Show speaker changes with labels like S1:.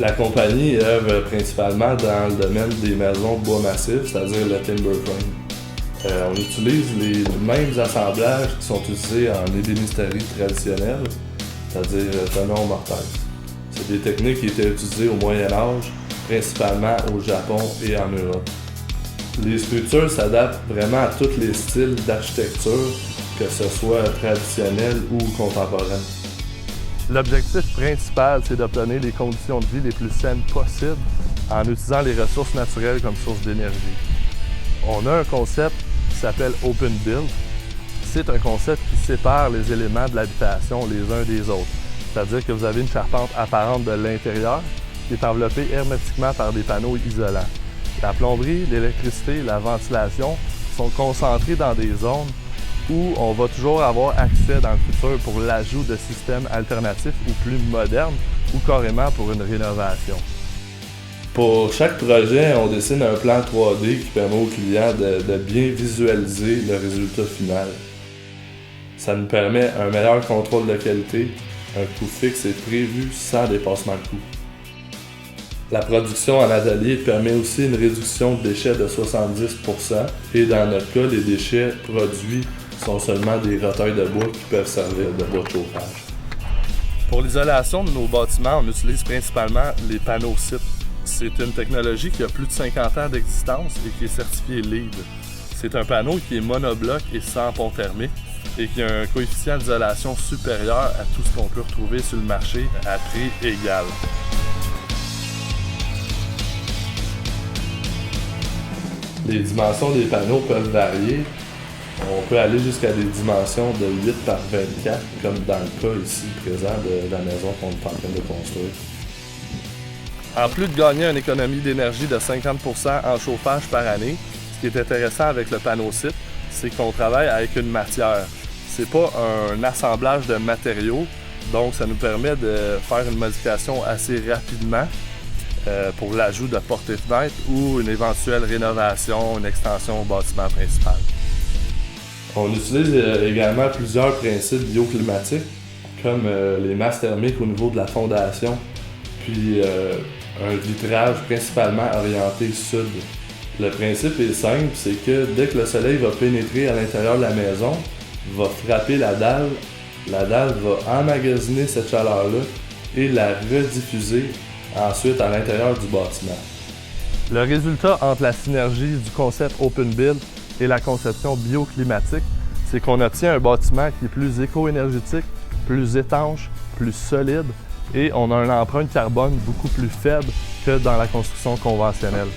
S1: La compagnie œuvre principalement dans le domaine des maisons de bois massif, c'est-à-dire le timber frame. On utilise les mêmes assemblages qui sont utilisés en ébénisterie traditionnelle, c'est-à-dire tenon mortaise. C'est des techniques qui étaient utilisées au Moyen Âge, principalement au Japon et en Europe. Les structures s'adaptent vraiment à tous les styles d'architecture, que ce soit traditionnel ou contemporaine. L'objectif principal, c'est d'obtenir les conditions de vie les plus saines possibles en utilisant les ressources naturelles comme source d'énergie. On a un concept qui s'appelle Open Build. C'est un concept qui sépare les éléments de l'habitation les uns des autres. C'est-à-dire que vous avez une charpente apparente de l'intérieur qui est enveloppée hermétiquement par des panneaux isolants. La plomberie, l'électricité, la ventilation sont concentrés dans des zones où on va toujours avoir accès dans le futur pour l'ajout de systèmes alternatifs ou plus modernes ou carrément pour une rénovation. Pour chaque projet, on dessine un plan 3D qui permet au client de bien visualiser le résultat final. Ça nous permet un meilleur contrôle de qualité, un coût fixe est prévu sans dépassement de coût. La production en atelier permet aussi une réduction de déchets de 70% et dans notre cas, les déchets produits sont seulement des recueils de bois qui peuvent servir de bois de chauffage. Pour l'isolation de nos bâtiments, on utilise principalement les panneaux CIP. C'est une technologie qui a plus de 50 ans d'existence et qui est certifiée LEED. C'est un panneau qui est monobloc et sans pont thermique et qui a un coefficient d'isolation supérieur à tout ce qu'on peut retrouver sur le marché à prix égal. Les dimensions des panneaux peuvent varier. On peut aller jusqu'à des dimensions de 8 par 24, comme dans le cas ici présent de la maison qu'on est en train de construire. En plus de gagner une économie d'énergie de 50% en chauffage par année, ce qui est intéressant avec le panneau CIP, c'est qu'on travaille avec une matière. C'est pas un assemblage de matériaux, donc ça nous permet de faire une modification assez rapidement pour l'ajout de portes et fenêtres ou une éventuelle rénovation, une extension au bâtiment principal. On utilise également plusieurs principes bioclimatiques, comme les masses thermiques au niveau de la fondation, puis un vitrage principalement orienté sud. Le principe est simple, c'est que dès que le soleil va pénétrer à l'intérieur de la maison, va frapper la dalle va emmagasiner cette chaleur-là et la rediffuser ensuite à l'intérieur du bâtiment. Le résultat entre la synergie du concept Open Build et la conception bioclimatique, c'est qu'on obtient un bâtiment qui est plus éco-énergétique, plus étanche, plus solide et on a une empreinte carbone beaucoup plus faible que dans la construction conventionnelle.